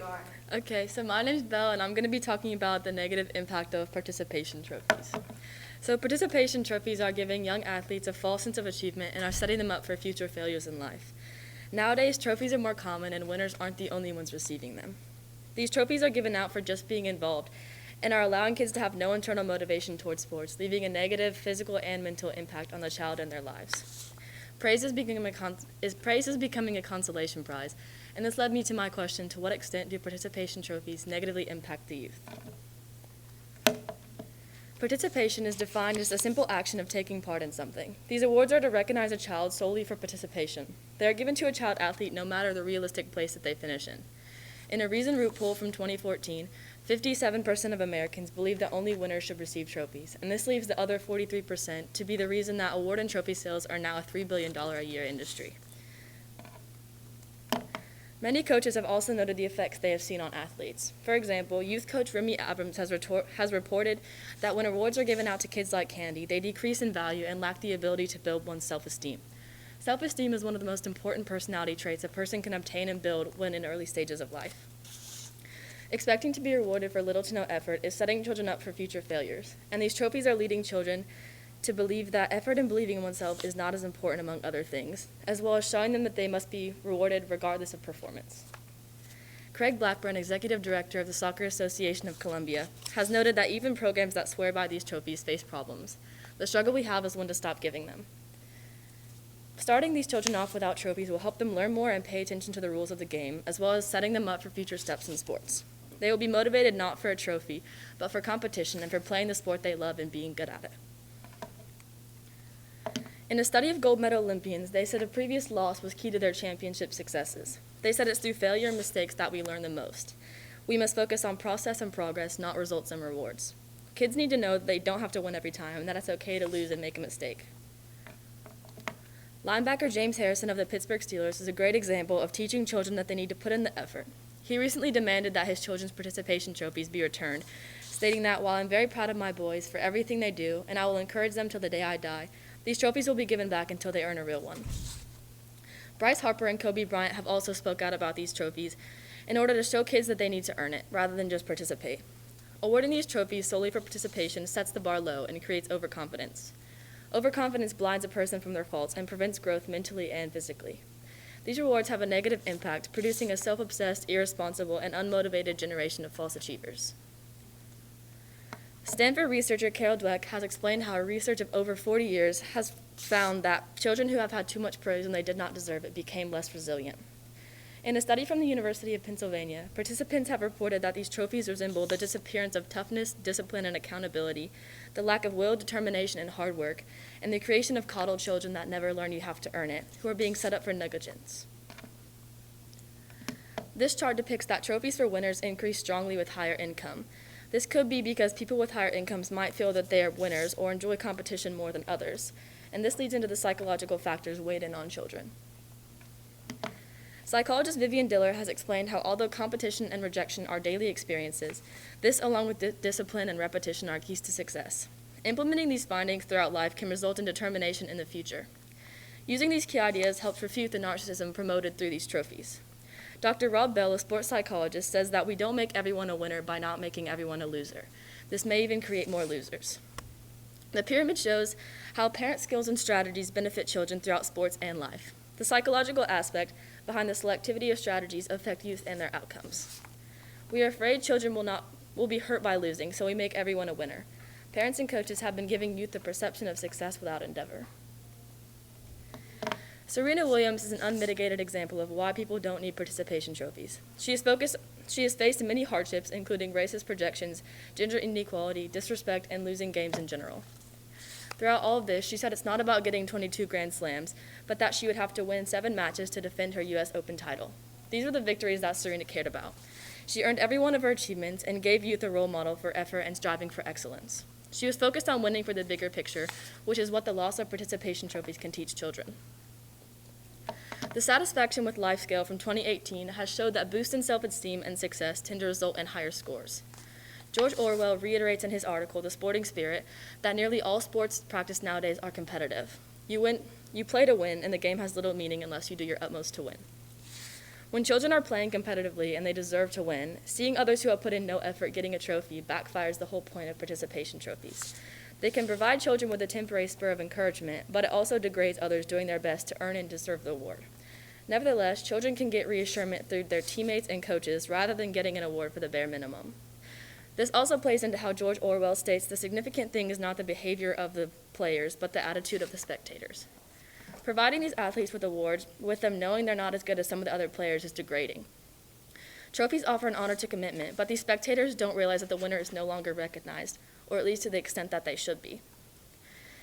are. Okay, so my name's Belle, and I'm going to be talking about the negative impact of participation trophies. So participation trophies are giving young athletes a false sense of achievement and are setting them up for future failures in life. Nowadays, trophies are more common, and winners aren't the only ones receiving them. These trophies are given out for just being involved and are allowing kids to have no internal motivation towards sports, leaving a negative physical and mental impact on the child and their lives. Praise is becoming a consolation prize, and this led me to my question: to what extent do participation trophies negatively impact the youth? Participation is defined as a simple action of taking part in something. These awards are to recognize a child solely for participation. They are given to a child athlete no matter the realistic place that they finish in. In a Reason Root poll from 2014, 57% of Americans believe that only winners should receive trophies, and this leaves the other 43% to be the reason that award and trophy sales are now a $3 billion a year industry. Many coaches have also noted the effects they have seen on athletes. For example, youth coach Remy Abrams has reported that when awards are given out to kids like candy, they decrease in value and lack the ability to build one's self-esteem. Self-esteem is one of the most important personality traits a person can obtain and build when in early stages of life. Expecting to be rewarded for little to no effort is setting children up for future failures, and these trophies are leading children to believe that effort and believing in oneself is not as important among other things, as well as showing them that they must be rewarded regardless of performance. Craig Blackburn, Executive Director of the Soccer Association of Columbia, has noted that even programs that swear by these trophies face problems. The struggle we have is when to stop giving them. Starting these children off without trophies will help them learn more and pay attention to the rules of the game, as well as setting them up for future steps in sports. They will be motivated not for a trophy, but for competition and for playing the sport they love and being good at it. In a study of gold medal Olympians, they said a previous loss was key to their championship successes. They said it's through failure and mistakes that we learn the most. We must focus on process and progress, not results and rewards. Kids need to know that they don't have to win every time and that it's okay to lose and make a mistake. Linebacker James Harrison of the Pittsburgh Steelers is a great example of teaching children that they need to put in the effort. He recently demanded that his children's participation trophies be returned, stating that, "While I'm very proud of my boys for everything they do, and I will encourage them till the day I die, these trophies will be given back until they earn a real one." Bryce Harper and Kobe Bryant have also spoke out about these trophies in order to show kids that they need to earn it, rather than just participate. Awarding these trophies solely for participation sets the bar low and creates overconfidence. Overconfidence blinds a person from their faults and prevents growth mentally and physically. These rewards have a negative impact, producing a self-obsessed, irresponsible, and unmotivated generation of false achievers. Stanford researcher Carol Dweck has explained how research of over 40 years has found that children who have had too much praise when they did not deserve it became less resilient. In a study from the University of Pennsylvania, participants have reported that these trophies resemble the disappearance of toughness, discipline, and accountability, the lack of will, determination, and hard work, and the creation of coddled children that never learn you have to earn it, who are being set up for negligence. This chart depicts that trophies for winners increase strongly with higher income. This could be because people with higher incomes might feel that they are winners or enjoy competition more than others, and this leads into the psychological factors weighed in on children. Psychologist Vivian Diller has explained how although competition and rejection are daily experiences, this along with discipline and repetition are keys to success. Implementing these findings throughout life can result in determination in the future. Using these key ideas helps refute the narcissism promoted through these trophies. Dr. Rob Bell, a sports psychologist, says that we don't make everyone a winner by not making everyone a loser. This may even create more losers. The pyramid shows how parent skills and strategies benefit children throughout sports and life. The psychological aspect behind the selectivity of strategies affect youth and their outcomes. We are afraid children will be hurt by losing, so we make everyone a winner. Parents and coaches have been giving youth the perception of success without endeavor. Serena Williams is an unmitigated example of why people don't need participation trophies. She has faced many hardships, including racist projections, gender inequality, disrespect, and losing games in general. Throughout all of this, she said it's not about getting 22 Grand Slams, but that she would have to win 7 matches to defend her U.S. Open title. These were the victories that Serena cared about. She earned every one of her achievements and gave youth a role model for effort and striving for excellence. She was focused on winning for the bigger picture, which is what the loss of participation trophies can teach children. The Satisfaction with Life scale from 2018 has showed that boosts in self-esteem and success tend to result in higher scores. George Orwell reiterates in his article, The Sporting Spirit, that nearly all sports practiced nowadays are competitive. You play to win, and the game has little meaning unless you do your utmost to win. When children are playing competitively and they deserve to win, seeing others who have put in no effort getting a trophy backfires the whole point of participation trophies. They can provide children with a temporary spur of encouragement, but it also degrades others doing their best to earn and deserve the award. Nevertheless, children can get reassurance through their teammates and coaches rather than getting an award for the bare minimum. This also plays into how George Orwell states the significant thing is not the behavior of the players, but the attitude of the spectators. Providing these athletes with awards, with them knowing they're not as good as some of the other players, is degrading. Trophies offer an honor to commitment, but these spectators don't realize that the winner is no longer recognized, or at least to the extent that they should be.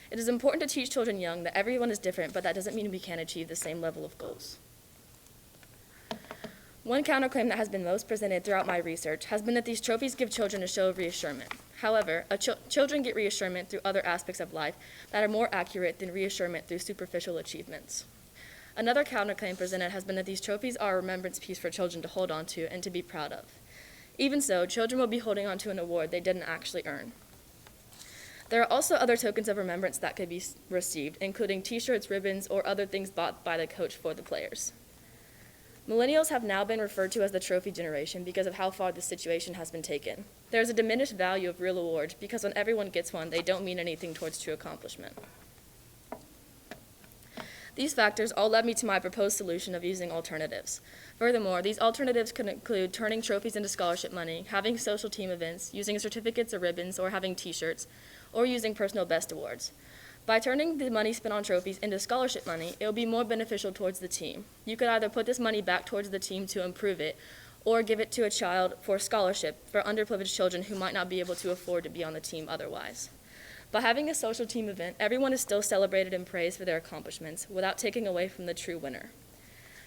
It is important to teach children young that everyone is different, but that doesn't mean we can't achieve the same level of goals. One counterclaim that has been most presented throughout my research has been that these trophies give children a show of reassurance. However, children get reassurance through other aspects of life that are more accurate than reassurance through superficial achievements. Another counterclaim presented has been that these trophies are a remembrance piece for children to hold on to and to be proud of. Even so, children will be holding on to an award they didn't actually earn. There are also other tokens of remembrance that could be received, including t-shirts, ribbons, or other things bought by the coach for the players. Millennials have now been referred to as the trophy generation because of how far this situation has been taken. There is a diminished value of real awards because when everyone gets one, they don't mean anything towards true accomplishment. These factors all led me to my proposed solution of using alternatives. Furthermore, these alternatives could include turning trophies into scholarship money, having social team events, using certificates or ribbons, or having t-shirts, or using personal best awards. By turning the money spent on trophies into scholarship money, it will be more beneficial towards the team. You could either put this money back towards the team to improve it, or give it to a child for a scholarship for underprivileged children who might not be able to afford to be on the team otherwise. By having a social team event, everyone is still celebrated and praised for their accomplishments without taking away from the true winner.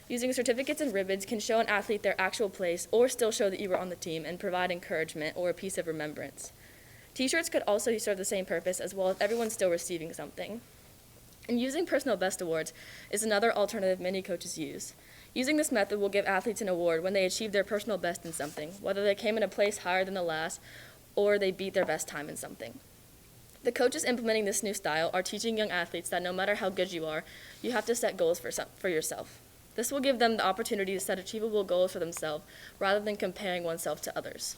Using certificates and ribbons can show an athlete their actual place or still show that you were on the team and provide encouragement or a piece of remembrance. T-shirts could also serve the same purpose as well as everyone still receiving something. And using personal best awards is another alternative many coaches use. Using this method will give athletes an award when they achieve their personal best in something, whether they came in a place higher than the last or they beat their best time in something. The coaches implementing this new style are teaching young athletes that no matter how good you are, you have to set goals for yourself. This will give them the opportunity to set achievable goals for themselves rather than comparing oneself to others.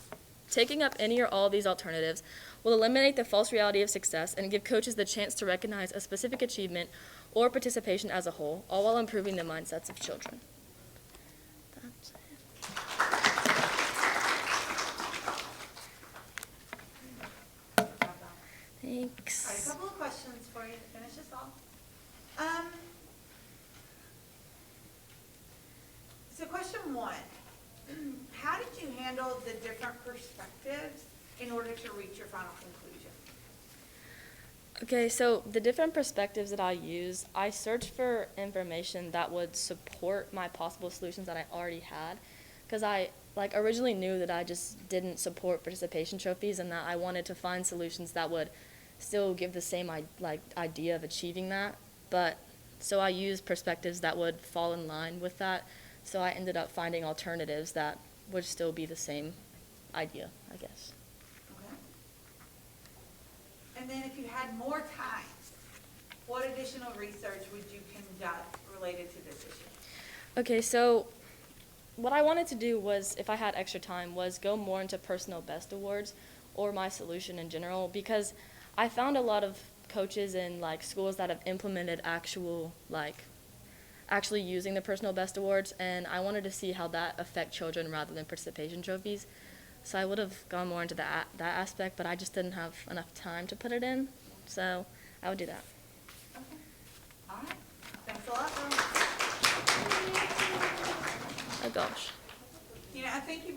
Taking up any or all of these alternatives will eliminate the false reality of success and give coaches the chance to recognize a specific achievement or participation as a whole, all while improving the mindsets of children. That's it. Thanks. All right, a couple of questions for you to finish this off. So question one, how did you handle the different perspectives in order to reach your final conclusion? Okay, so the different perspectives that I use, I searched for information that would support my possible solutions that I already had, because I originally knew that I just didn't support participation trophies and that I wanted to find solutions that would still give the same idea of achieving that, but so I used perspectives that would fall in line with that, so I ended up finding alternatives that would still be the same idea, I guess. Okay. And then if you had more time, what additional research would you conduct related to this issue? Okay, so what I wanted to do was, if I had extra time, was go more into personal best awards or my solution in general, because I found a lot of coaches in schools that have implemented actually using the personal best awards, and I wanted to see how that affect children rather than participation trophies. So I would have gone more into that aspect, but I just didn't have enough time to put it in, so I would do that. Okay. All right. Thanks a lot, Bill. Oh gosh. I think you